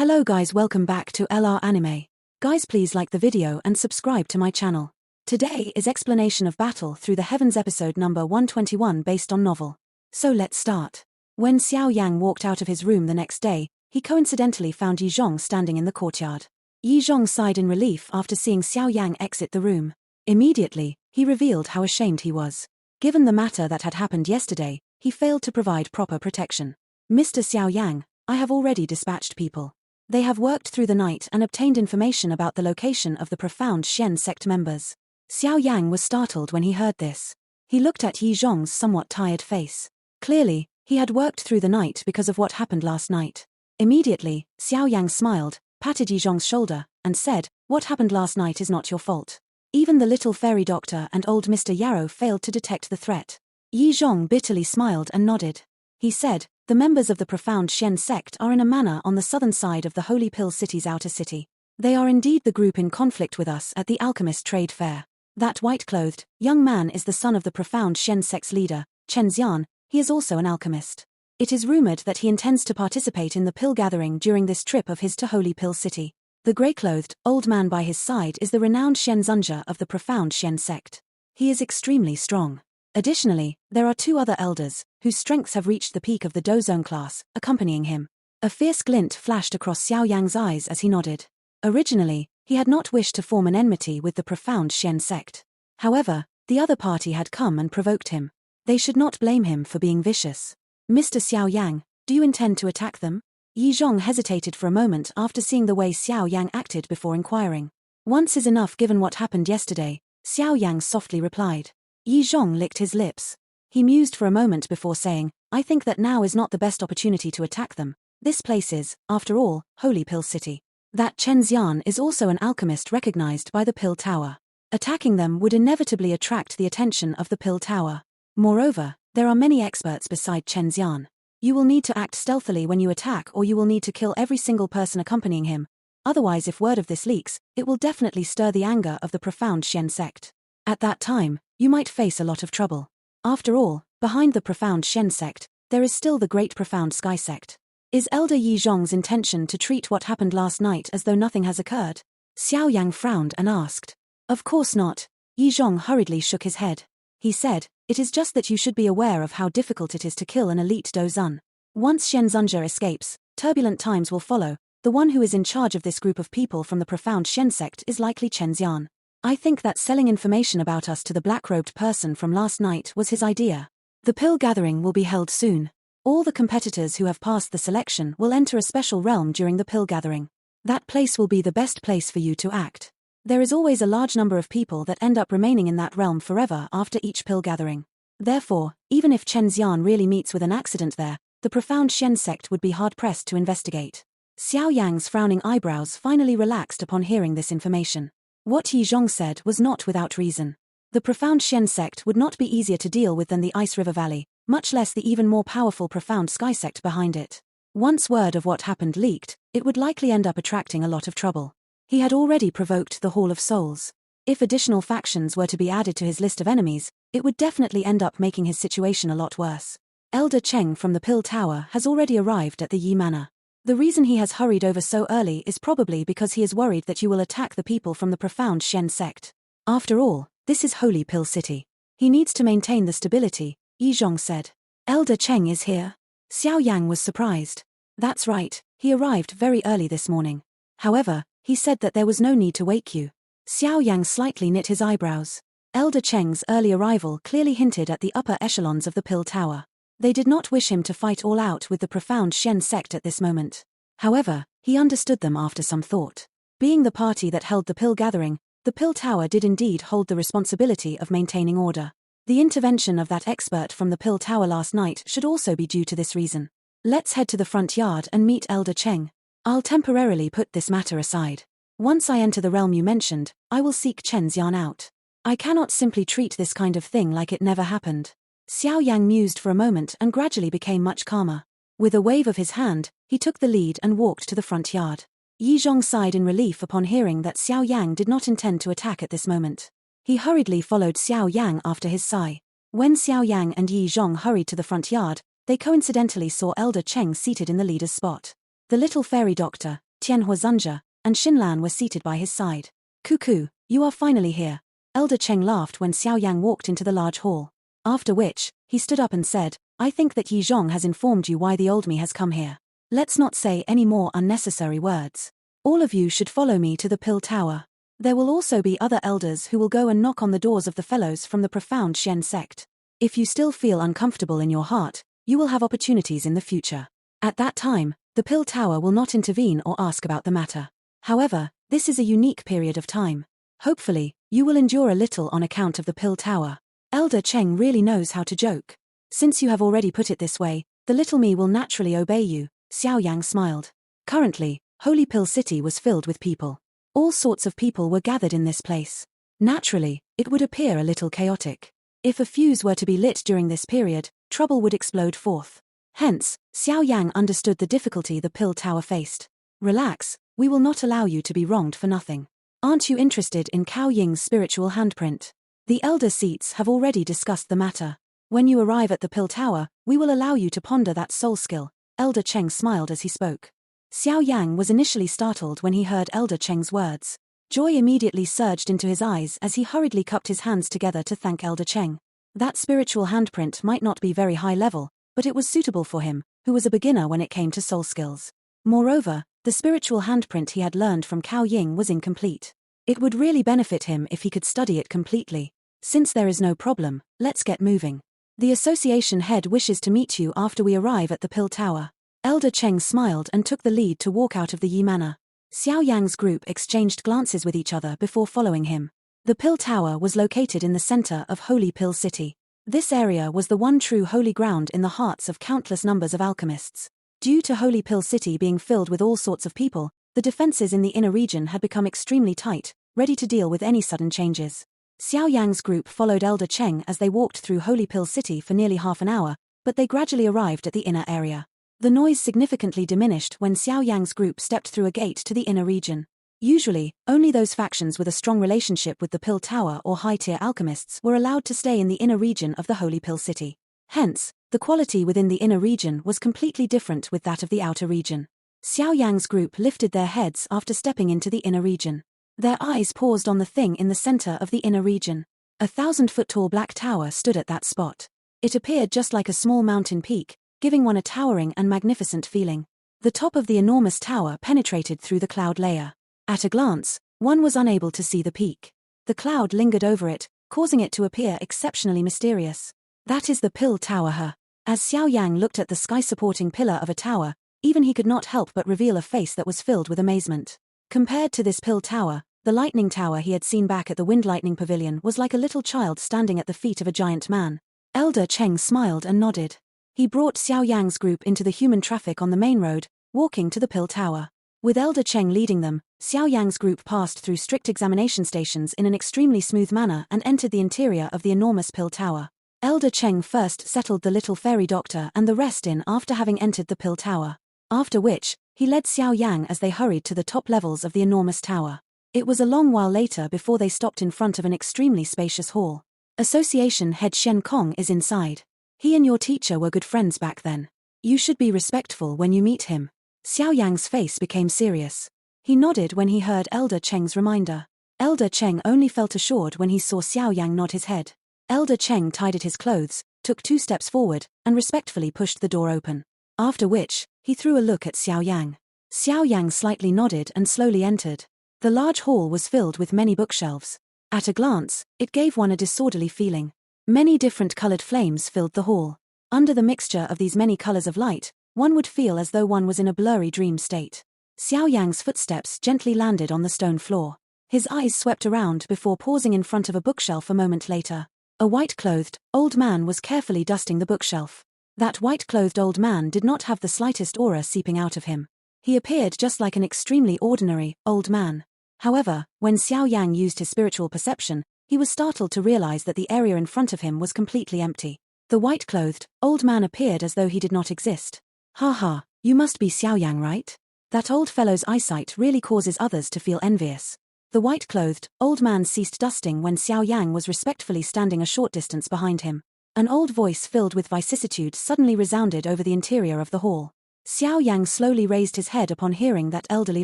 Hello guys, welcome back to LR Anime. Guys, please like the video and subscribe to my channel. Today is Explanation of Battle Through the Heavens episode number 121 based on novel. So let's start. When Xiao Yang walked out of his room the next day, he coincidentally found Yi Zhong standing in the courtyard. Yi Zhong sighed in relief after seeing Xiao Yang exit the room. Immediately, he revealed how ashamed he was. Given the matter that had happened yesterday, he failed to provide proper protection. Mr. Xiao Yang, I have already dispatched people. They have worked through the night and obtained information about the location of the profound Shen sect members. Xiao Yang was startled when he heard this. He looked at Yi Zhong's somewhat tired face. Clearly, he had worked through the night because of what happened last night. Immediately, Xiao Yang smiled, patted Yi Zhong's shoulder, and said, "What happened last night is not your fault." Even the little fairy doctor and old Mr. Yarrow failed to detect the threat. Yi Zhong bitterly smiled and nodded. He said, "The members of the profound Shen sect are in a manner on the southern side of the Holy Pill City's outer city. They are indeed the group in conflict with us at the Alchemist Trade Fair. That white-clothed, young man is the son of the profound Shen sect's leader, Chen Xian. He is also an alchemist. It is rumored that he intends to participate in the pill gathering during this trip of his to Holy Pill City. The grey-clothed, old man by his side is the renowned Shen Zunja of the profound Shen sect. He is extremely strong. Additionally, there are two other elders, whose strengths have reached the peak of the Dozone class, accompanying him." A fierce glint flashed across Xiao Yang's eyes as he nodded. Originally, he had not wished to form an enmity with the profound Shen sect. However, the other party had come and provoked him. They should not blame him for being vicious. "Mr. Xiao Yang, do you intend to attack them?" Yi Zhong hesitated for a moment after seeing the way Xiao Yang acted before inquiring. "Once is enough given what happened yesterday," Xiao Yang softly replied. Yi Zhong licked his lips. He mused for a moment before saying, "I think that now is not the best opportunity to attack them. This place is, after all, Holy Pill City. That Chen Xian is also an alchemist recognized by the Pill Tower. Attacking them would inevitably attract the attention of the Pill Tower. Moreover, there are many experts beside Chen Xian. You will need to act stealthily when you attack, or you will need to kill every single person accompanying him. Otherwise, if word of this leaks, it will definitely stir the anger of the profound Shen sect. At that time, you might face a lot of trouble. After all, behind the profound Shen sect, there is still the great profound Sky sect. Is Elder Yi Zhong's intention to treat what happened last night as though nothing has occurred?" Xiao Yang frowned and asked. "Of course not." Yi Zhong hurriedly shook his head. He said, "It is just that you should be aware of how difficult it is to kill an elite Dozun. Once Shen Zunja escapes, turbulent times will follow. The one who is in charge of this group of people from the profound Shen sect is likely Chen Xian. I think that selling information about us to the black-robed person from last night was his idea. The pill gathering will be held soon. All the competitors who have passed the selection will enter a special realm during the pill gathering. That place will be the best place for you to act. There is always a large number of people that end up remaining in that realm forever after each pill gathering. Therefore, even if Chen Xian really meets with an accident there, the profound Shen sect would be hard-pressed to investigate." Xiao Yang's frowning eyebrows finally relaxed upon hearing this information. What Yi Zhong said was not without reason. The profound Shen sect would not be easier to deal with than the Ice River Valley, much less the even more powerful profound Sky sect behind it. Once word of what happened leaked, it would likely end up attracting a lot of trouble. He had already provoked the Hall of Souls. If additional factions were to be added to his list of enemies, it would definitely end up making his situation a lot worse. Elder Cheng from the Pill Tower has already arrived at the Yi Manor. The reason he has hurried over so early is probably because he is worried that you will attack the people from the profound Shen sect. After all, this is Holy Pill City. He needs to maintain the stability, Yi Zhong said. "Elder Cheng is here?" Xiao Yang was surprised. "That's right, he arrived very early this morning. However, he said that there was no need to wake you." Xiao Yang slightly knit his eyebrows. Elder Cheng's early arrival clearly hinted at the upper echelons of the Pill Tower. They did not wish him to fight all out with the profound Shen sect at this moment. However, he understood them after some thought. Being the party that held the pill gathering, the Pill Tower did indeed hold the responsibility of maintaining order. The intervention of that expert from the Pill Tower last night should also be due to this reason. "Let's head to the front yard and meet Elder Cheng. I'll temporarily put this matter aside. Once I enter the realm you mentioned, I will seek Chen Xian out. I cannot simply treat this kind of thing like it never happened." Xiao Yang mused for a moment and gradually became much calmer. With a wave of his hand, he took the lead and walked to the front yard. Yi Zhong sighed in relief upon hearing that Xiao Yang did not intend to attack at this moment. He hurriedly followed Xiao Yang after his sigh. When Xiao Yang and Yi Zhong hurried to the front yard, they coincidentally saw Elder Cheng seated in the leader's spot. The little fairy doctor, Tianhuazunja, and Xinlan were seated by his side. Cuckoo, you are finally here. Elder Cheng laughed when Xiao Yang walked into the large hall. After which, he stood up and said, I think that Yi Zhong has informed you why the old me has come here. Let's not say any more unnecessary words. All of you should follow me to the Pill Tower. There will also be other elders who will go and knock on the doors of the fellows from the profound Shen sect. If you still feel uncomfortable in your heart, you will have opportunities in the future. At that time, the Pill Tower will not intervene or ask about the matter. However, this is a unique period of time. Hopefully, you will endure a little on account of the Pill Tower. Elder Cheng really knows how to joke. Since you have already put it this way, the little me will naturally obey you, Xiao Yang smiled. Currently, Holy Pill City was filled with people. All sorts of people were gathered in this place. Naturally, it would appear a little chaotic. If a fuse were to be lit during this period, trouble would explode forth. Hence, Xiao Yang understood the difficulty the Pill Tower faced. Relax, we will not allow you to be wronged for nothing. Aren't you interested in Cao Ying's spiritual handprint? The elder seats have already discussed the matter. When you arrive at the Pill Tower, we will allow you to ponder that soul skill. Elder Cheng smiled as he spoke. Xiao Yang was initially startled when he heard Elder Cheng's words. Joy immediately surged into his eyes as he hurriedly cupped his hands together to thank Elder Cheng. That spiritual handprint might not be very high level, but it was suitable for him, who was a beginner when it came to soul skills. Moreover, the spiritual handprint he had learned from Cao Ying was incomplete. It would really benefit him if he could study it completely. Since there is no problem, let's get moving. The association head wishes to meet you after we arrive at the Pill Tower. Elder Cheng smiled and took the lead to walk out of the Yi Manor. Xiao Yang's group exchanged glances with each other before following him. The Pill Tower was located in the center of Holy Pill City. This area was the one true holy ground in the hearts of countless numbers of alchemists. Due to Holy Pill City being filled with all sorts of people, the defenses in the inner region had become extremely tight, ready to deal with any sudden changes. Xiao Yang's group followed Elder Cheng as they walked through Holy Pill City for nearly half an hour, but they gradually arrived at the inner area. The noise significantly diminished when Xiao Yang's group stepped through a gate to the inner region. Usually, only those factions with a strong relationship with the Pill Tower or high-tier alchemists were allowed to stay in the inner region of the Holy Pill City. Hence, the quality within the inner region was completely different with that of the outer region. Xiao Yang's group lifted their heads after stepping into the inner region. Their eyes paused on the thing in the center of the inner region. A 1,000-foot-tall black tower stood at that spot. It appeared just like a small mountain peak, giving one a towering and magnificent feeling. The top of the enormous tower penetrated through the cloud layer. At a glance, one was unable to see the peak. The cloud lingered over it, causing it to appear exceptionally mysterious. That is the Pill Tower. As Xiao Yang looked at the sky-supporting pillar of a tower, even he could not help but reveal a face that was filled with amazement. Compared to this Pill Tower, the lightning tower he had seen back at the Wind Lightning Pavilion was like a little child standing at the feet of a giant man. Elder Cheng smiled and nodded. He brought Xiao Yang's group into the human traffic on the main road, walking to the Pill Tower. With Elder Cheng leading them, Xiao Yang's group passed through strict examination stations in an extremely smooth manner and entered the interior of the enormous Pill Tower. Elder Cheng first settled the little fairy doctor and the rest in after having entered the Pill Tower. After which, he led Xiao Yang as they hurried to the top levels of the enormous tower. It was a long while later before they stopped in front of an extremely spacious hall. Association head Shen Kong is inside. He and your teacher were good friends back then. You should be respectful when you meet him. Xiao Yang's face became serious. He nodded when he heard Elder Cheng's reminder. Elder Cheng only felt assured when he saw Xiao Yang nod his head. Elder Cheng tidied his clothes, took 2 steps forward, and respectfully pushed the door open. After which, he threw a look at Xiao Yang. Xiao Yang slightly nodded and slowly entered. The large hall was filled with many bookshelves. At a glance, it gave one a disorderly feeling. Many different colored flames filled the hall. Under the mixture of these many colors of light, one would feel as though one was in a blurry dream state. Xiao Yang's footsteps gently landed on the stone floor. His eyes swept around before pausing in front of a bookshelf a moment later. A white-clothed, old man was carefully dusting the bookshelf. That white-clothed old man did not have the slightest aura seeping out of him. He appeared just like an extremely ordinary, old man. However, when Xiao Yang used his spiritual perception, he was startled to realize that the area in front of him was completely empty. The white-clothed, old man appeared as though he did not exist. Ha, you must be Xiao Yang, right? That old fellow's eyesight really causes others to feel envious. The white-clothed, old man ceased dusting when Xiao Yang was respectfully standing a short distance behind him. An old voice filled with vicissitude suddenly resounded over the interior of the hall. Xiao Yang slowly raised his head upon hearing that elderly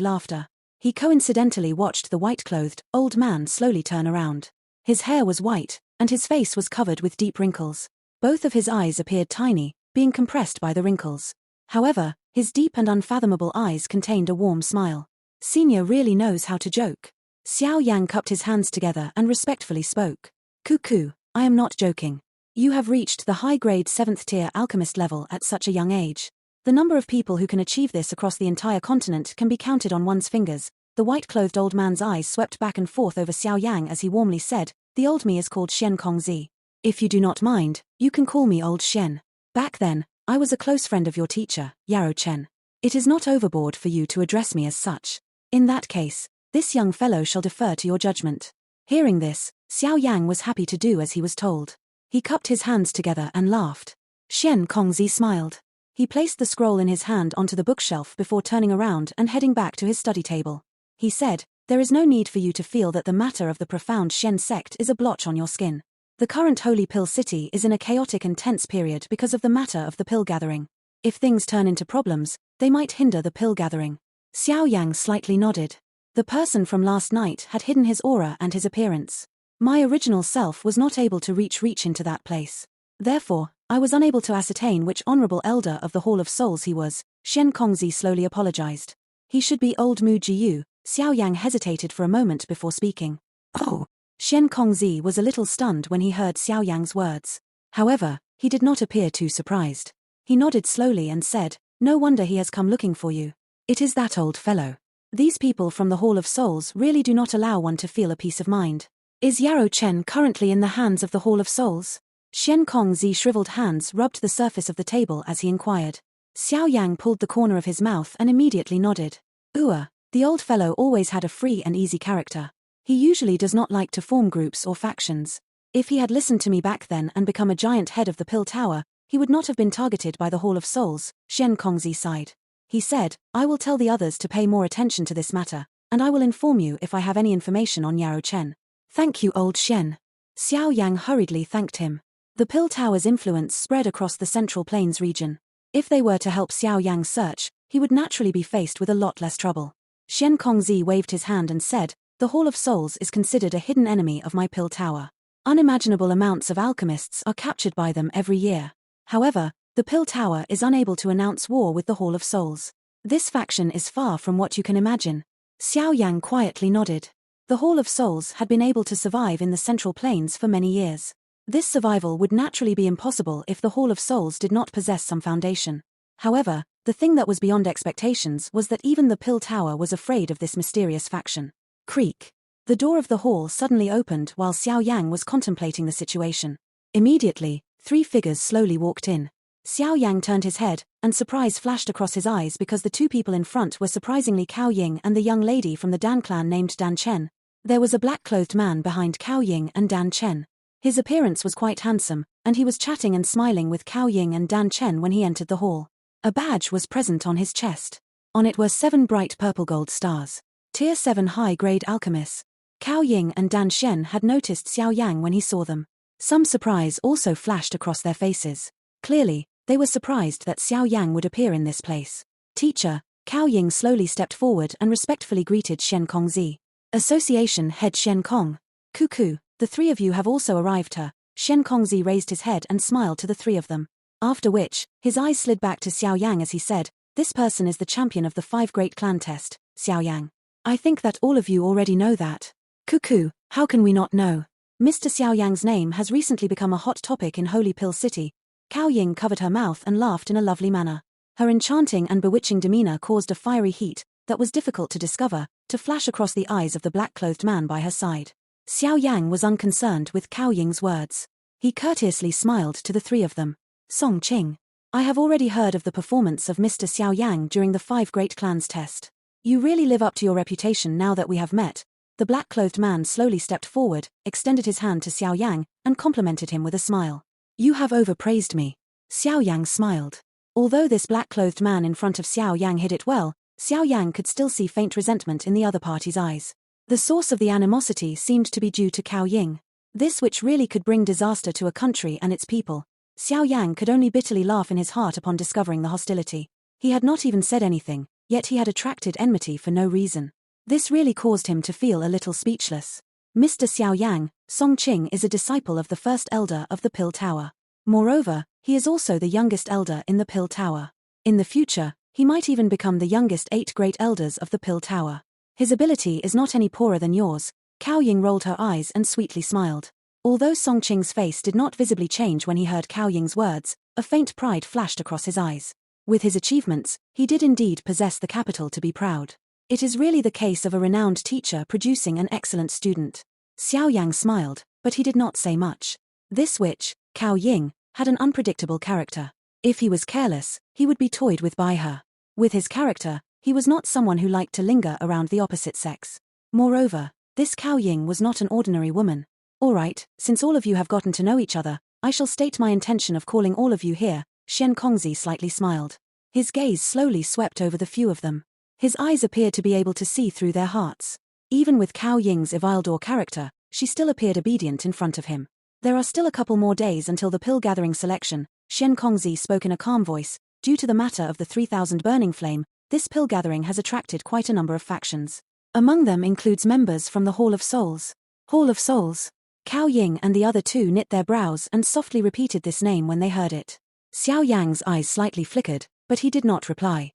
laughter. He coincidentally watched the white-clothed, old man slowly turn around. His hair was white, and his face was covered with deep wrinkles. Both of his eyes appeared tiny, being compressed by the wrinkles. However, his deep and unfathomable eyes contained a warm smile. Senior really knows how to joke. Xiao Yang cupped his hands together and respectfully spoke. Cuckoo, I am not joking. You have reached the high-grade 7th-tier alchemist level at such a young age. The number of people who can achieve this across the entire continent can be counted on one's fingers. The white-clothed old man's eyes swept back and forth over Xiao Yang as he warmly said, the old me is called Shen Kongzi. If you do not mind, you can call me Old Shen. Back then, I was a close friend of your teacher, Yarrow Chen. It is not overboard for you to address me as such. In that case, this young fellow shall defer to your judgment. Hearing this, Xiao Yang was happy to do as he was told. He cupped his hands together and laughed. Shen Kongzi smiled. He placed the scroll in his hand onto the bookshelf before turning around and heading back to his study table. He said, there is no need for you to feel that the matter of the profound Shen sect is a blotch on your skin. The current Holy Pill City is in a chaotic and tense period because of the matter of the pill gathering. If things turn into problems, they might hinder the pill gathering. Xiao Yang slightly nodded. The person from last night had hidden his aura and his appearance. My original self was not able to reach into that place. Therefore, I was unable to ascertain which honorable elder of the Hall of Souls he was. Shen Kongzi slowly apologized. He should be old Mu Jiyu. Xiao Yang hesitated for a moment before speaking. Oh. Shen Kongzi was a little stunned when he heard Xiao Yang's words. However, he did not appear too surprised. He nodded slowly and said, no wonder he has come looking for you. It is that old fellow. These people from the Hall of Souls really do not allow one to feel a peace of mind. Is Yarrow Chen currently in the hands of the Hall of Souls? Shen Kongzi's shriveled hands rubbed the surface of the table as he inquired. Xiao Yang pulled the corner of his mouth and immediately nodded. The old fellow always had a free and easy character. He usually does not like to form groups or factions. If he had listened to me back then and become a giant head of the Pill Tower, he would not have been targeted by the Hall of Souls. Shen Kongzi sighed. He said, I will tell the others to pay more attention to this matter, and I will inform you if I have any information on Yarrow Chen. Thank you, old Shen. Xiao Yang hurriedly thanked him. The Pill Tower's influence spread across the Central Plains region. If they were to help Xiao Yang's search, he would naturally be faced with a lot less trouble. Shen Kongzi waved his hand and said, the Hall of Souls is considered a hidden enemy of my Pill Tower. Unimaginable amounts of alchemists are captured by them every year. However, the Pill Tower is unable to announce war with the Hall of Souls. This faction is far from what you can imagine. Xiao Yang quietly nodded. The Hall of Souls had been able to survive in the Central Plains for many years. This survival would naturally be impossible if the Hall of Souls did not possess some foundation. However, the thing that was beyond expectations was that even the Pill Tower was afraid of this mysterious faction. Creak. The door of the hall suddenly opened while Xiao Yang was contemplating the situation. Immediately, 3 figures slowly walked in. Xiao Yang turned his head, and surprise flashed across his eyes because the 2 people in front were surprisingly Cao Ying and the young lady from the Dan clan named Dan Chen. There was a black-clothed man behind Cao Ying and Dan Chen. His appearance was quite handsome, and he was chatting and smiling with Cao Ying and Dan Chen when he entered the hall. A badge was present on his chest. On it were 7 bright purple gold stars. Tier 7 high-grade alchemists. Cao Ying and Dan Shen had noticed Xiao Yang when he saw them. Some surprise also flashed across their faces. Clearly, they were surprised that Xiao Yang would appear in this place. Teacher, Cao Ying slowly stepped forward and respectfully greeted Shen Kongzi. Association Head Shen Kong. Cuckoo, the 3 of you have also arrived here. Shen Kongzi raised his head and smiled to the 3 of them. After which, his eyes slid back to Xiao Yang as he said, this person is the champion of the 5 Great Clan test, Xiao Yang. I think that all of you already know that. Cuckoo, how can we not know? Mr. Xiao Yang's name has recently become a hot topic in Holy Pill City. Cao Ying covered her mouth and laughed in a lovely manner. Her enchanting and bewitching demeanor caused a fiery heat that was difficult to discover to flash across the eyes of the black-clothed man by her side. Xiao Yang was unconcerned with Cao Ying's words. He courteously smiled to the 3 of them. Song Qing. I have already heard of the performance of Mr. Xiao Yang during the 5 Great Clans test. You really live up to your reputation now that we have met. The black-clothed man slowly stepped forward, extended his hand to Xiao Yang, and complimented him with a smile. You have overpraised me. Xiao Yang smiled. Although this black-clothed man in front of Xiao Yang hid it well, Xiao Yang could still see faint resentment in the other party's eyes. The source of the animosity seemed to be due to Cao Ying. This which really could bring disaster to a country and its people. Xiao Yang could only bitterly laugh in his heart upon discovering the hostility. He had not even said anything, yet he had attracted enmity for no reason. This really caused him to feel a little speechless. Mr. Xiao Yang, Song Qing is a disciple of the first elder of the Pill Tower. Moreover, he is also the youngest elder in the Pill Tower. In the future, he might even become the youngest 8 great elders of the Pill Tower. His ability is not any poorer than yours. Cao Ying rolled her eyes and sweetly smiled. Although Song Qing's face did not visibly change when he heard Cao Ying's words, a faint pride flashed across his eyes. With his achievements, he did indeed possess the capital to be proud. It is really the case of a renowned teacher producing an excellent student. Xiao Yang smiled, but he did not say much. This witch, Cao Ying, had an unpredictable character. If he was careless, he would be toyed with by her. With his character, he was not someone who liked to linger around the opposite sex. Moreover, this Cao Ying was not an ordinary woman. All right, since all of you have gotten to know each other, I shall state my intention of calling all of you here. Shen Kongzi slightly smiled. His gaze slowly swept over the few of them. His eyes appeared to be able to see through their hearts. Even with Cao Ying's Evildor character, she still appeared obedient in front of him. There are still a couple more days until the pill gathering selection, Shen Kongzi spoke in a calm voice. Due to the matter of the 3000 burning flame, this pill gathering has attracted quite a number of factions. Among them includes members from the Hall of Souls. Hall of Souls. Cao Ying and the other two knit their brows and softly repeated this name when they heard it. Xiao Yang's eyes slightly flickered, but he did not reply.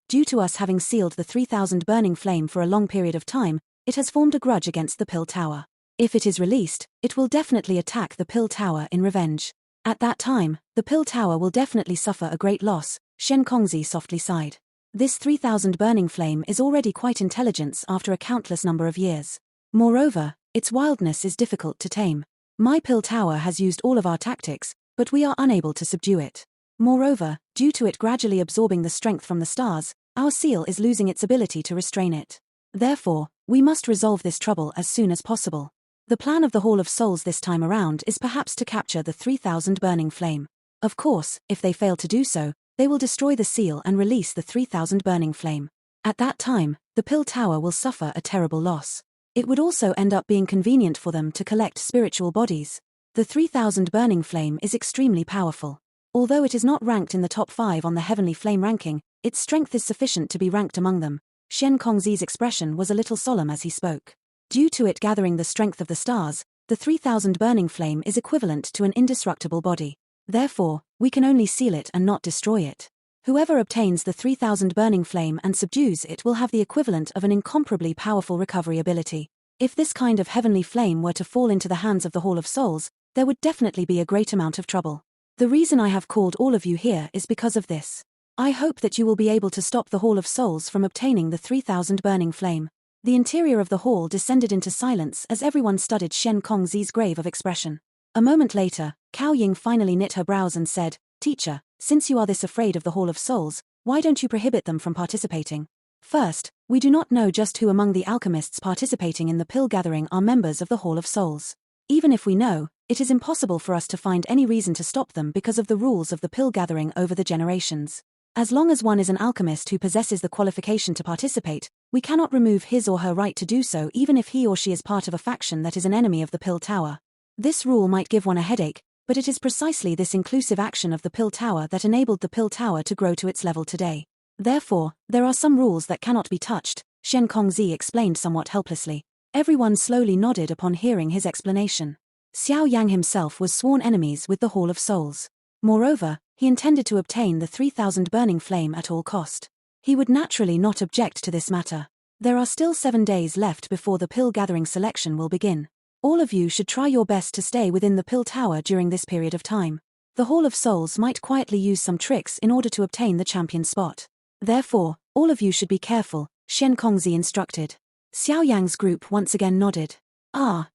Due to us having sealed the 3000 burning flame for a long period of time, it has formed a grudge against the Pill Tower. If it is released, it will definitely attack the Pill Tower in revenge. At that time, the Pill Tower will definitely suffer a great loss, Shen Kongzi softly sighed. This 3000 burning flame is already quite intelligent after a countless number of years. Moreover, its wildness is difficult to tame. My Pill Tower has used all of our tactics, but we are unable to subdue it. Moreover, due to it gradually absorbing the strength from the stars, our seal is losing its ability to restrain it. Therefore, we must resolve this trouble as soon as possible. The plan of the Hall of Souls this time around is perhaps to capture the 3000 burning flame. Of course, if they fail to do so, they will destroy the seal and release the 3000 burning flame. At that time, the Pill Tower will suffer a terrible loss. It would also end up being convenient for them to collect spiritual bodies. The 3000 burning flame is extremely powerful. Although it is not ranked in the top 5 on the Heavenly Flame ranking, its strength is sufficient to be ranked among them. Shen Kongzi's expression was a little solemn as he spoke. Due to it gathering the strength of the stars, the 3000 burning flame is equivalent to an indestructible body. Therefore, we can only seal it and not destroy it. Whoever obtains the 3000 burning flame and subdues it will have the equivalent of an incomparably powerful recovery ability. If this kind of heavenly flame were to fall into the hands of the Hall of Souls, there would definitely be a great amount of trouble. The reason I have called all of you here is because of this. I hope that you will be able to stop the Hall of Souls from obtaining the 3000 burning flame. The interior of the hall descended into silence as everyone studied Shen Kongzi's grave of expression. A moment later, Cao Ying finally knit her brows and said, "Teacher, since you are this afraid of the Hall of Souls, why don't you prohibit them from participating? First, we do not know just who among the alchemists participating in the pill gathering are members of the Hall of Souls. Even if we know, it is impossible for us to find any reason to stop them because of the rules of the pill gathering over the generations. As long as one is an alchemist who possesses the qualification to participate, we cannot remove his or her right to do so even if he or she is part of a faction that is an enemy of the Pill Tower. This rule might give one a headache, but it is precisely this inclusive action of the Pill Tower that enabled the Pill Tower to grow to its level today. Therefore, there are some rules that cannot be touched," Shen Kongzi explained somewhat helplessly. Everyone slowly nodded upon hearing his explanation. Xiao Yang himself was sworn enemies with the Hall of Souls. Moreover, he intended to obtain the 3000 burning flame at all cost. He would naturally not object to this matter. There are still 7 days left before the pill gathering selection will begin. All of you should try your best to stay within the Pill Tower during this period of time. The Hall of Souls might quietly use some tricks in order to obtain the champion spot. Therefore, all of you should be careful, Shen Kongzi instructed. Xiao Yang's group once again nodded.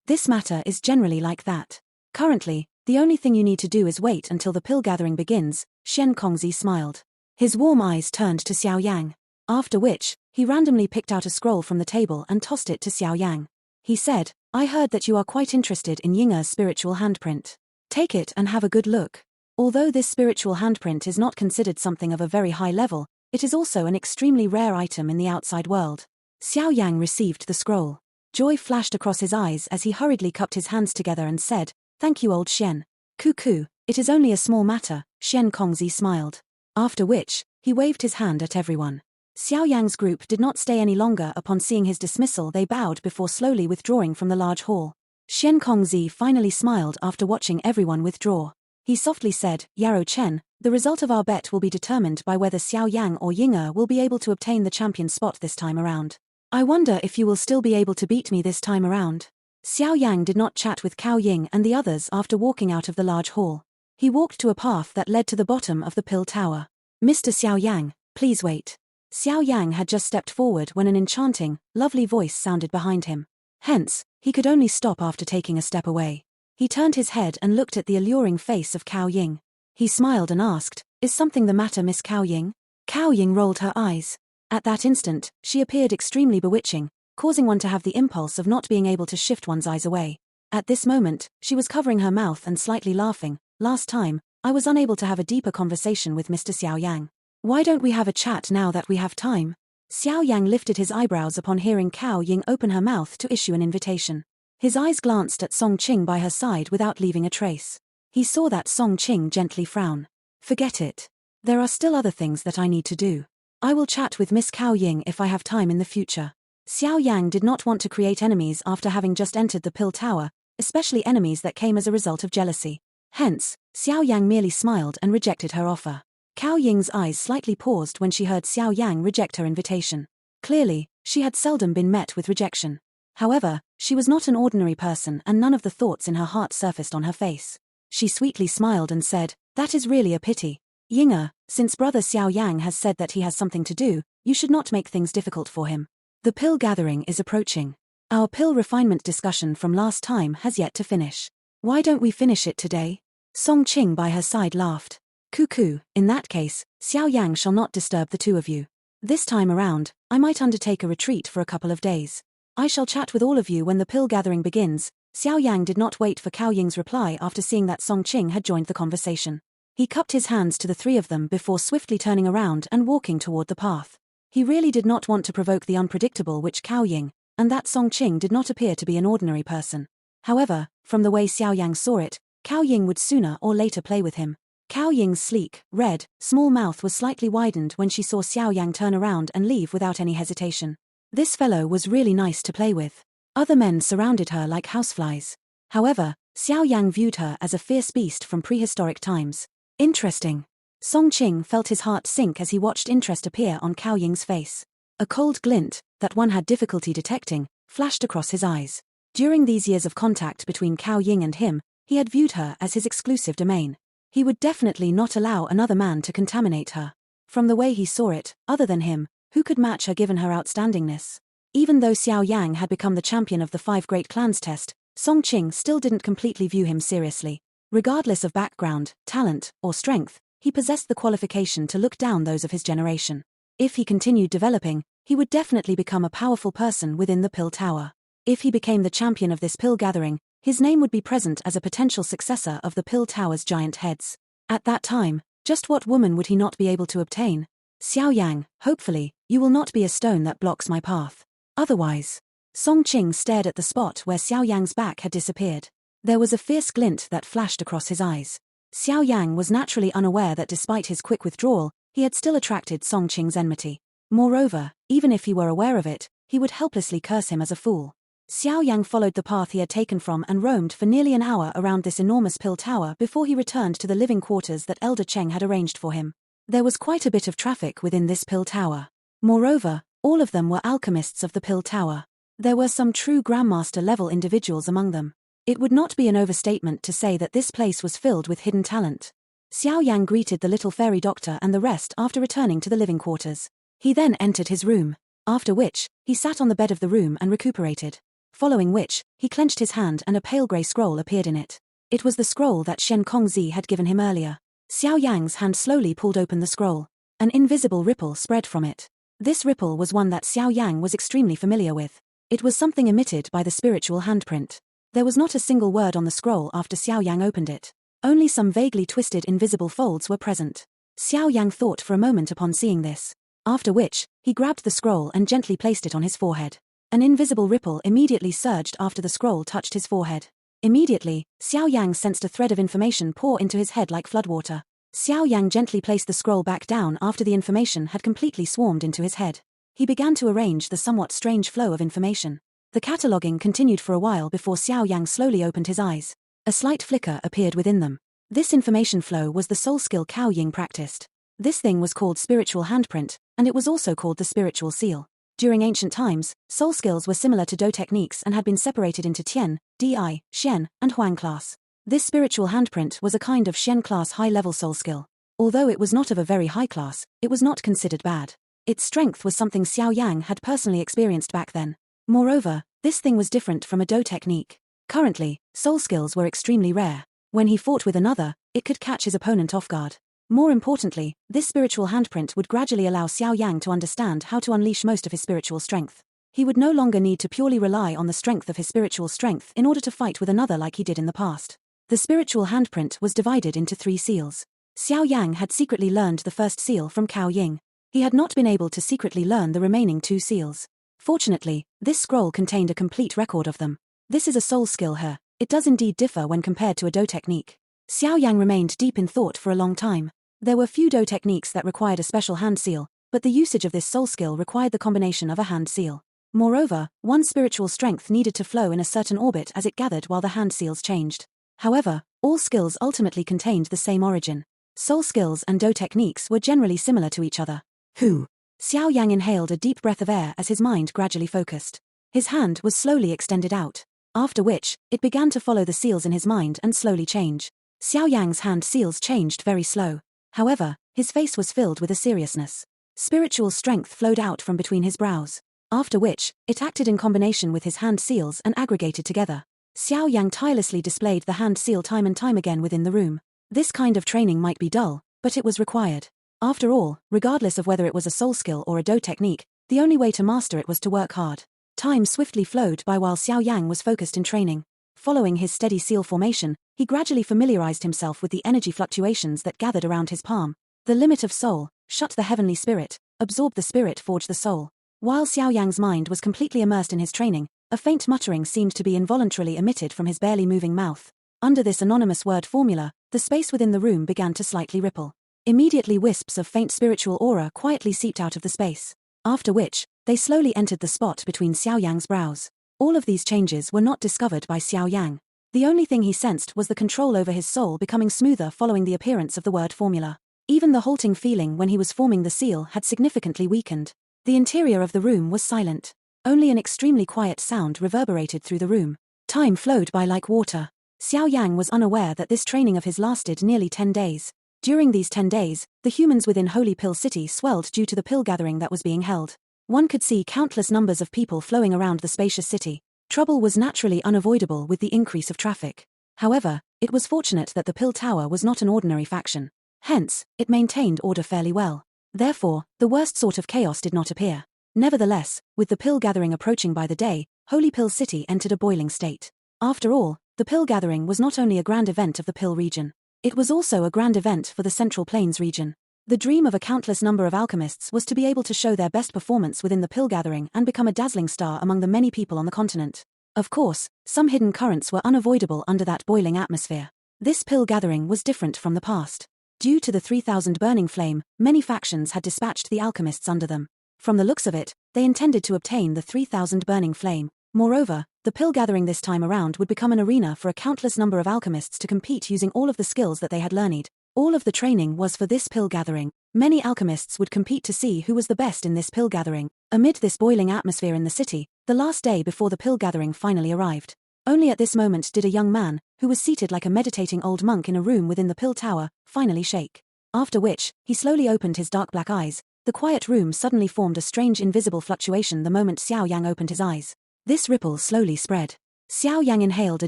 This matter is generally like that. Currently, the only thing you need to do is wait until the pill gathering begins, Shen Kongzi smiled. His warm eyes turned to Xiao Yang. After which, he randomly picked out a scroll from the table and tossed it to Xiao Yang. He said, "I heard that you are quite interested in Ying'er's spiritual handprint. Take it and have a good look. Although this spiritual handprint is not considered something of a very high level, it is also an extremely rare item in the outside world." Xiao Yang received the scroll. Joy flashed across his eyes as he hurriedly cupped his hands together and said, "Thank you, old Shen." "Cuckoo, it is only a small matter," Shen Kongzi smiled. After which, He waved his hand at everyone. Xiao Yang's group did not stay any longer. Upon seeing his dismissal, they bowed before slowly withdrawing from the large hall. Xian Kongzi finally smiled after watching everyone withdraw. He softly said, "Yarrow Chen, the result of our bet will be determined by whether Xiao Yang or Ying'er will be able to obtain the champion spot this time around. I wonder if you will still be able to beat me this time around." Xiao Yang did not chat with Cao Ying and the others after walking out of the large hall. He walked to a path that led to the bottom of the pill tower. "Mr. Xiao Yang, please wait." Xiao Yang had just stepped forward when an enchanting, lovely voice sounded behind him. Hence, he could only stop after taking a step away. He turned his head and looked at the alluring face of Cao Ying. He smiled and asked, "Is something the matter, Miss Cao Ying?" Cao Ying rolled her eyes. At that instant, she appeared extremely bewitching, causing one to have the impulse of not being able to shift one's eyes away. At this moment, she was covering her mouth and slightly laughing. "Last time, I was unable to have a deeper conversation with Mr. Xiao Yang. Why don't we have a chat now that we have time?" Xiao Yang lifted his eyebrows upon hearing Cao Ying open her mouth to issue an invitation. His eyes glanced at Song Qing by her side without leaving a trace. He saw that Song Qing gently frown. "Forget it. There are still other things that I need to do. I will chat with Miss Cao Ying if I have time in the future." Xiao Yang did not want to create enemies after having just entered the pill tower, especially enemies that came as a result of jealousy. Hence, Xiao Yang merely smiled and rejected her offer. Cao Ying's eyes slightly paused when she heard Xiao Yang reject her invitation. Clearly, she had seldom been met with rejection. However, she was not an ordinary person and none of the thoughts in her heart surfaced on her face. She sweetly smiled and said, "That is really a pity. Ying'er, since brother Xiao Yang has said that he has something to do, you should not make things difficult for him. The pill gathering is approaching. Our pill refinement discussion from last time has yet to finish. Why don't we finish it today?" Song Qing by her side laughed. "Cuckoo, in that case, Xiao Yang shall not disturb the two of you. This time around, I might undertake a retreat for a couple of days. I shall chat with all of you when the pill gathering begins." Xiao Yang did not wait for Cao Ying's reply after seeing that Song Qing had joined the conversation. He cupped his hands to the three of them before swiftly turning around and walking toward the path. He really did not want to provoke the unpredictable which Cao Ying, and that Song Qing did not appear to be an ordinary person. However, from the way Xiao Yang saw it, Cao Ying would sooner or later play with him. Cao Ying's sleek, red, small mouth was slightly widened when she saw Xiao Yang turn around and leave without any hesitation. This fellow was really nice to play with. Other men surrounded her like houseflies. However, Xiao Yang viewed her as a fierce beast from prehistoric times. Interesting. Song Qing felt his heart sink as he watched interest appear on Cao Ying's face. A cold glint, that one had difficulty detecting, flashed across his eyes. During these years of contact between Cao Ying and him, he had viewed her as his exclusive domain. He would definitely not allow another man to contaminate her. From the way he saw it, other than him, who could match her given her outstandingness? Even though Xiao Yang had become the champion of the 5 Great Clans test, Song Qing still didn't completely view him seriously. Regardless of background, talent, or strength, he possessed the qualification to look down those of his generation. If he continued developing, he would definitely become a powerful person within the Pill Tower. If he became the champion of this pill gathering, his name would be present as a potential successor of the Pill Tower's giant heads. At that time, just what woman would he not be able to obtain? Xiao Yang, hopefully, you will not be a stone that blocks my path. Otherwise. Song Qing stared at the spot where Xiao Yang's back had disappeared. There was a fierce glint that flashed across his eyes. Xiao Yang was naturally unaware that despite his quick withdrawal, he had still attracted Song Qing's enmity. Moreover, even if he were aware of it, he would helplessly curse him as a fool. Xiao Yang followed the path he had taken from and roamed for nearly an hour around this enormous pill tower before he returned to the living quarters that Elder Cheng had arranged for him. There was quite a bit of traffic within this pill tower. Moreover, all of them were alchemists of the pill tower. There were some true Grandmaster-level individuals among them. It would not be an overstatement to say that this place was filled with hidden talent. Xiao Yang greeted the little fairy doctor and the rest after returning to the living quarters. He then entered his room, after which, he sat on the bed of the room and recuperated. Following which, he clenched his hand and a pale grey scroll appeared in it. It was the scroll that Shen Kongzi had given him earlier. Xiao Yang's hand slowly pulled open the scroll. An invisible ripple spread from it. This ripple was one that Xiao Yang was extremely familiar with. It was something emitted by the spiritual handprint. There was not a single word on the scroll after Xiao Yang opened it. Only some vaguely twisted invisible folds were present. Xiao Yang thought for a moment upon seeing this. After which, he grabbed the scroll and gently placed it on his forehead. An invisible ripple immediately surged after the scroll touched his forehead. Immediately, Xiao Yang sensed a thread of information pour into his head like floodwater. Xiao Yang gently placed the scroll back down after the information had completely swarmed into his head. He began to arrange the somewhat strange flow of information. The cataloging continued for a while before Xiao Yang slowly opened his eyes. A slight flicker appeared within them. This information flow was the soul skill Cao Ying practiced. This thing was called spiritual handprint, and it was also called the spiritual seal. During ancient times, soul skills were similar to Do techniques and had been separated into Tian, Di, Xian, and Huang class. This spiritual handprint was a kind of Xian class high-level soul skill. Although it was not of a very high class, it was not considered bad. Its strength was something Xiao Yang had personally experienced back then. Moreover, this thing was different from a Do technique. Currently, soul skills were extremely rare. When he fought with another, it could catch his opponent off guard. More importantly, this spiritual handprint would gradually allow Xiao Yang to understand how to unleash most of his spiritual strength. He would no longer need to purely rely on the strength of his spiritual strength in order to fight with another like he did in the past. The spiritual handprint was divided into 3 seals. Xiao Yang had secretly learned the first seal from Cao Ying. He had not been able to secretly learn the remaining 2 seals. Fortunately, this scroll contained a complete record of them. This is a soul skill here. It does indeed differ when compared to a Do technique. Xiao Yang remained deep in thought for a long time. There were few Do techniques that required a special hand seal, but the usage of this soul skill required the combination of a hand seal. Moreover, one's spiritual strength needed to flow in a certain orbit as it gathered while the hand seals changed. However, all skills ultimately contained the same origin. Soul skills and Do techniques were generally similar to each other. Xiao Yang inhaled a deep breath of air as his mind gradually focused. His hand was slowly extended out, after which, it began to follow the seals in his mind and slowly change. Xiao Yang's hand seals changed very slow. However, his face was filled with a seriousness. Spiritual strength flowed out from between his brows, after which, it acted in combination with his hand seals and aggregated together. Xiao Yang tirelessly displayed the hand seal time and time again within the room. This kind of training might be dull, but it was required. After all, regardless of whether it was a soul skill or a Do technique, the only way to master it was to work hard. Time swiftly flowed by while Xiao Yang was focused in training. Following his steady seal formation, he gradually familiarized himself with the energy fluctuations that gathered around his palm. The limit of soul, shut the heavenly spirit, absorb the spirit, forge the soul. While Xiao Yang's mind was completely immersed in his training, a faint muttering seemed to be involuntarily emitted from his barely moving mouth. Under this anonymous word formula, the space within the room began to slightly ripple. Immediately wisps of faint spiritual aura quietly seeped out of the space. After which, they slowly entered the spot between Xiao Yang's brows. All of these changes were not discovered by Xiao Yang. The only thing he sensed was the control over his soul becoming smoother following the appearance of the word formula. Even the halting feeling when he was forming the seal had significantly weakened. The interior of the room was silent. Only an extremely quiet sound reverberated through the room. Time flowed by like water. Xiao Yang was unaware that this training of his lasted nearly 10 days. During these 10 days, the humans within Holy Pill City swelled due to the pill gathering that was being held. One could see countless numbers of people flowing around the spacious city. Trouble was naturally unavoidable with the increase of traffic. However, it was fortunate that the Pill Tower was not an ordinary faction. Hence, it maintained order fairly well. Therefore, the worst sort of chaos did not appear. Nevertheless, with the pill gathering approaching by the day, Holy Pill City entered a boiling state. After all, the pill gathering was not only a grand event of the Pill region. It was also a grand event for the Central Plains region. The dream of a countless number of alchemists was to be able to show their best performance within the pill gathering and become a dazzling star among the many people on the continent. Of course, some hidden currents were unavoidable under that boiling atmosphere. This pill gathering was different from the past. Due to the 3,000 burning flame, many factions had dispatched the alchemists under them. From the looks of it, they intended to obtain the 3,000 burning flame. Moreover, the pill gathering this time around would become an arena for a countless number of alchemists to compete using all of the skills that they had learned. All of the training was for this pill gathering. Many alchemists would compete to see who was the best in this pill gathering. Amid this boiling atmosphere in the city, the last day before the pill gathering finally arrived. Only at this moment did a young man, who was seated like a meditating old monk in a room within the pill tower, finally shake. After which, he slowly opened his dark black eyes. The quiet room suddenly formed a strange invisible fluctuation the moment Xiao Yang opened his eyes. This ripple slowly spread. Xiao Yang inhaled a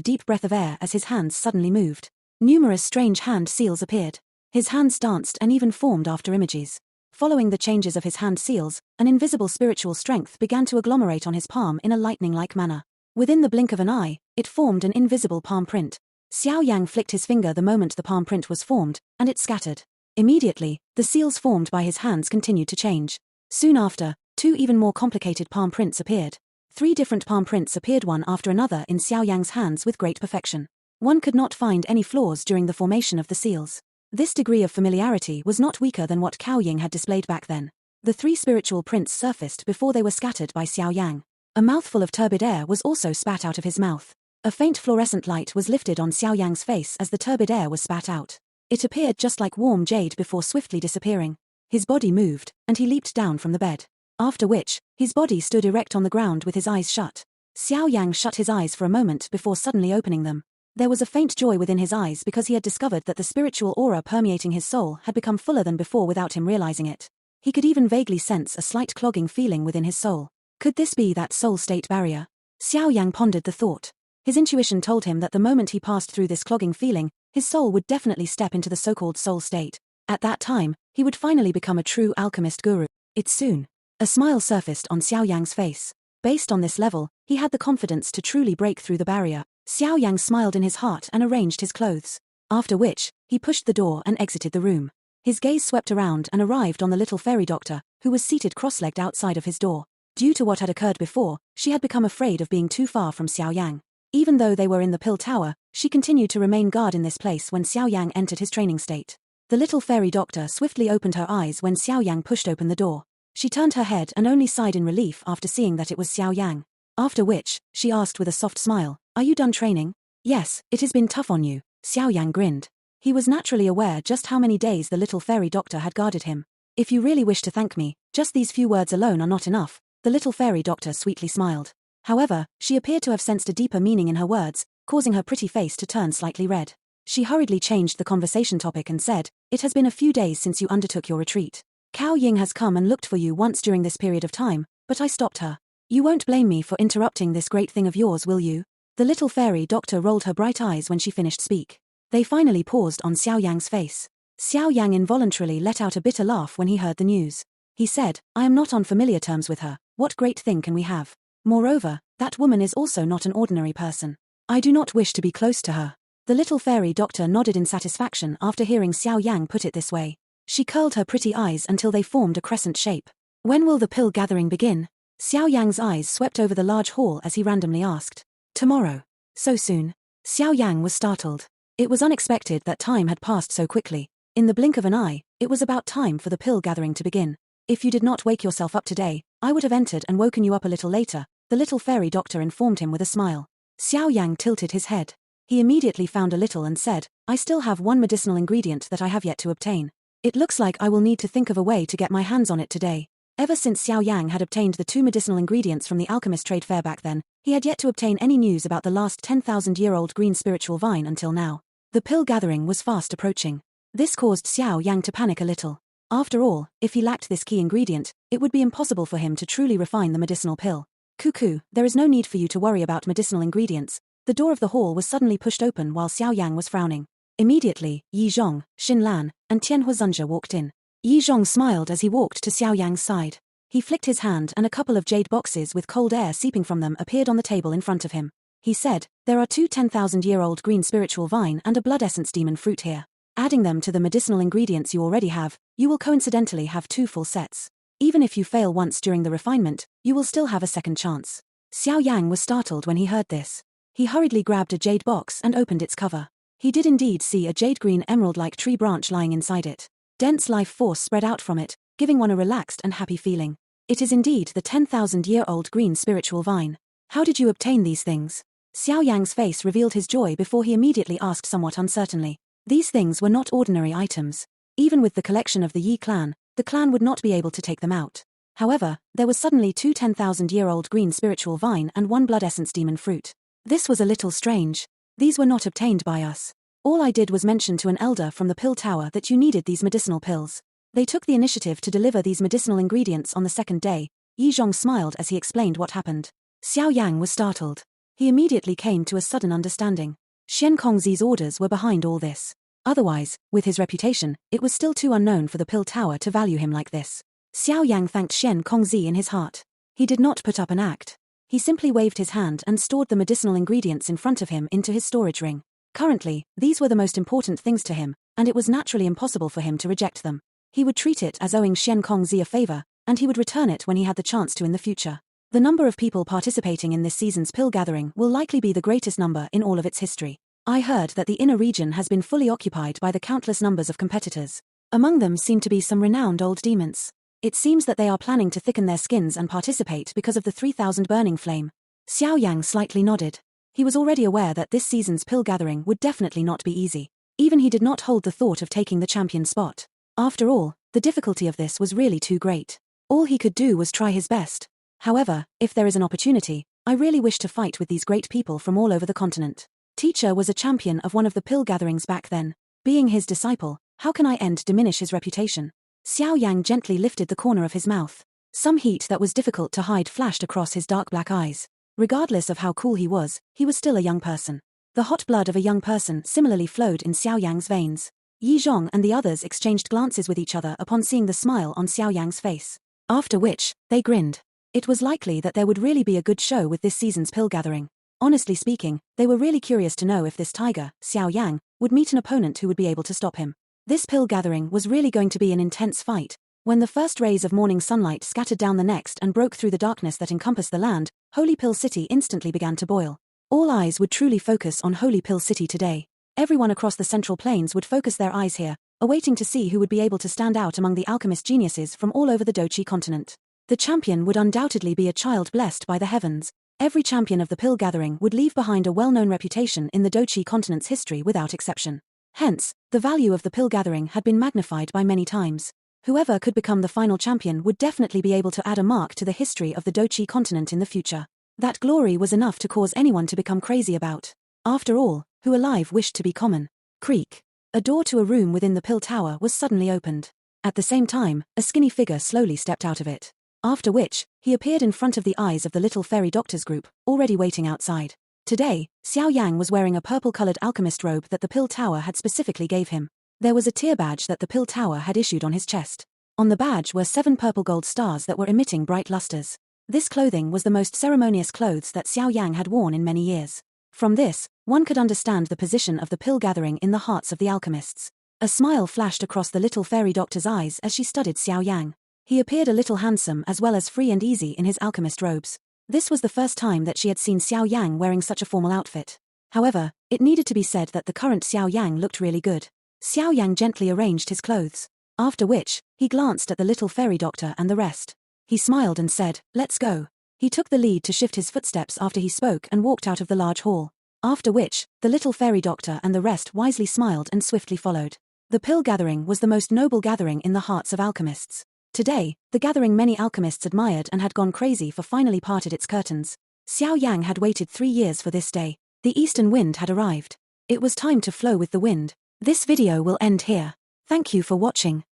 deep breath of air as his hands suddenly moved. Numerous strange hand seals appeared. His hands danced and even formed after images. Following the changes of his hand seals, an invisible spiritual strength began to agglomerate on his palm in a lightning-like manner. Within the blink of an eye, it formed an invisible palm print. Xiao Yang flicked his finger the moment the palm print was formed, and it scattered. Immediately, the seals formed by his hands continued to change. Soon after, 2 even more complicated palm prints appeared. 3 different palm prints appeared one after another in Xiao Yang's hands with great perfection. One could not find any flaws during the formation of the seals. This degree of familiarity was not weaker than what Cao Ying had displayed back then. The three spiritual prints surfaced before they were scattered by Xiao Yang. A mouthful of turbid air was also spat out of his mouth. A faint fluorescent light was lifted on Xiao Yang's face as the turbid air was spat out. It appeared just like warm jade before swiftly disappearing. His body moved, and he leaped down from the bed. After which, his body stood erect on the ground with his eyes shut. Xiao Yang shut his eyes for a moment before suddenly opening them. There was a faint joy within his eyes because he had discovered that the spiritual aura permeating his soul had become fuller than before without him realizing it. He could even vaguely sense a slight clogging feeling within his soul. Could this be that soul state barrier? Xiao Yang pondered the thought. His intuition told him that the moment he passed through this clogging feeling, his soul would definitely step into the so-called soul state. At that time, he would finally become a true alchemist guru. It's soon. A smile surfaced on Xiao Yang's face. Based on this level, he had the confidence to truly break through the barrier. Xiao Yang smiled in his heart and arranged his clothes. After which, he pushed the door and exited the room. His gaze swept around and arrived on the little fairy doctor, who was seated cross-legged outside of his door. Due to what had occurred before, she had become afraid of being too far from Xiao Yang. Even though they were in the pill tower, she continued to remain guard in this place when Xiao Yang entered his training state. The little fairy doctor swiftly opened her eyes when Xiao Yang pushed open the door. She turned her head and only sighed in relief after seeing that it was Xiao Yang. After which, she asked with a soft smile, "Are you done training?" "Yes, it has been tough on you," Xiao Yang grinned. He was naturally aware just how many days the little fairy doctor had guarded him. "If you really wish to thank me, just these few words alone are not enough," the little fairy doctor sweetly smiled. However, she appeared to have sensed a deeper meaning in her words, causing her pretty face to turn slightly red. She hurriedly changed the conversation topic and said, "It has been a few days since you undertook your retreat. Cao Ying has come and looked for you once during this period of time, but I stopped her. You won't blame me for interrupting this great thing of yours, will you?" The little fairy doctor rolled her bright eyes when she finished speak. They finally paused on Xiao Yang's face. Xiao Yang involuntarily let out a bitter laugh when he heard the news. He said, "I am not on familiar terms with her. What great thing can we have? Moreover, that woman is also not an ordinary person. I do not wish to be close to her." The little fairy doctor nodded in satisfaction after hearing Xiao Yang put it this way. She curled her pretty eyes until they formed a crescent shape. "When will the pill gathering begin?" Xiao Yang's eyes swept over the large hall as he randomly asked. "Tomorrow." "So soon?" Xiao Yang was startled. It was unexpected that time had passed so quickly. In the blink of an eye, it was about time for the pill gathering to begin. "If you did not wake yourself up today, I would have entered and woken you up a little later," the little fairy doctor informed him with a smile. Xiao Yang tilted his head. He immediately found a little and said, "I still have one medicinal ingredient that I have yet to obtain. It looks like I will need to think of a way to get my hands on it today." Ever since Xiao Yang had obtained the 2 medicinal ingredients from the alchemist trade fair back then, he had yet to obtain any news about the last 10,000-year-old green spiritual vine until now. The pill gathering was fast approaching. This caused Xiao Yang to panic a little. After all, if he lacked this key ingredient, it would be impossible for him to truly refine the medicinal pill. "Cuckoo, there is no need for you to worry about medicinal ingredients." The door of the hall was suddenly pushed open while Xiao Yang was frowning. Immediately, Yi Zhong, Xin Lan, and Tian Huizunjia walked in. Yi Zhong smiled as he walked to Xiao Yang's side. He flicked his hand and a couple of jade boxes with cold air seeping from them appeared on the table in front of him. He said, "There are 2 10,000-year-old green spiritual vine and a blood essence demon fruit here. Adding them to the medicinal ingredients you already have, you will coincidentally have 2 full sets. Even if you fail once during the refinement, you will still have a second chance." Xiao Yang was startled when he heard this. He hurriedly grabbed a jade box and opened its cover. He did indeed see a jade-green emerald-like tree branch lying inside it. Dense life force spread out from it, giving one a relaxed and happy feeling. It is indeed the 10,000-year-old green spiritual vine. "How did you obtain these things?" Xiao Yang's face revealed his joy before he immediately asked somewhat uncertainly. These things were not ordinary items. Even with the collection of the Yi clan, the clan would not be able to take them out. However, there was suddenly 2 10,000-year-old green spiritual vine and 1 blood essence demon fruit. This was a little strange. "These were not obtained by us. All I did was mention to an elder from the pill tower that you needed these medicinal pills. They took the initiative to deliver these medicinal ingredients on the second day." Yi Zhong smiled as he explained what happened. Xiao Yang was startled. He immediately came to a sudden understanding. Xian Kongzi's orders were behind all this. Otherwise, with his reputation, it was still too unknown for the pill tower to value him like this. Xiao Yang thanked Xian Kongzi in his heart. He did not put up an act. He simply waved his hand and stored the medicinal ingredients in front of him into his storage ring. Currently, these were the most important things to him, and it was naturally impossible for him to reject them. He would treat it as owing Xian Kongzi a favor, and he would return it when he had the chance to in the future. The number of people participating in this season's pill gathering will likely be the greatest number in all of its history. I heard that the inner region has been fully occupied by the countless numbers of competitors. Among them seem to be some renowned old demons. It seems that they are planning to thicken their skins and participate because of the 3000 burning flame. Xiao Yang slightly nodded. He was already aware that this season's pill gathering would definitely not be easy. Even he did not hold the thought of taking the champion spot. After all, the difficulty of this was really too great. All he could do was try his best. However, if there is an opportunity, I really wish to fight with these great people from all over the continent. Teacher was a champion of one of the pill gatherings back then. Being his disciple, how can I diminish his reputation? Xiao Yang gently lifted the corner of his mouth. Some heat that was difficult to hide flashed across his dark black eyes. Regardless of how cool he was still a young person. The hot blood of a young person similarly flowed in Xiao Yang's veins. Yi Zhong and the others exchanged glances with each other upon seeing the smile on Xiao Yang's face. After which, they grinned. It was likely that there would really be a good show with this season's pill gathering. Honestly speaking, they were really curious to know if this tiger, Xiao Yang, would meet an opponent who would be able to stop him. This pill gathering was really going to be an intense fight. When the first rays of morning sunlight scattered down the next and broke through the darkness that encompassed the land, Holy Pill City instantly began to boil. All eyes would truly focus on Holy Pill City today. Everyone across the Central Plains would focus their eyes here, awaiting to see who would be able to stand out among the alchemist geniuses from all over the Dochi continent. The champion would undoubtedly be a child blessed by the heavens. Every champion of the pill gathering would leave behind a well-known reputation in the Dochi continent's history without exception. Hence, the value of the pill gathering had been magnified by many times. Whoever could become the final champion would definitely be able to add a mark to the history of the Dochi continent in the future. That glory was enough to cause anyone to become crazy about. After all, who alive wished to be common? Creak. A door to a room within the pill tower was suddenly opened. At the same time, a skinny figure slowly stepped out of it. After which, he appeared in front of the eyes of the little fairy doctors group, already waiting outside. Today, Xiao Yang was wearing a purple-colored alchemist robe that the pill tower had specifically gave him. There was a tier badge that the pill tower had issued on his chest. On the badge were 7 purple gold stars that were emitting bright lusters. This clothing was the most ceremonious clothes that Xiao Yang had worn in many years. From this, one could understand the position of the pill gathering in the hearts of the alchemists. A smile flashed across the little fairy doctor's eyes as she studied Xiao Yang. He appeared a little handsome as well as free and easy in his alchemist robes. This was the first time that she had seen Xiao Yang wearing such a formal outfit. However, it needed to be said that the current Xiao Yang looked really good. Xiao Yang gently arranged his clothes. After which, he glanced at the little fairy doctor and the rest. He smiled and said, "Let's go." He took the lead to shift his footsteps after he spoke and walked out of the large hall. After which, the little fairy doctor and the rest wisely smiled and swiftly followed. The pill gathering was the most noble gathering in the hearts of alchemists. Today, the gathering many alchemists admired and had gone crazy for finally parted its curtains. Xiao Yang had waited 3 years for this day. The eastern wind had arrived. It was time to flow with the wind. This video will end here. Thank you for watching.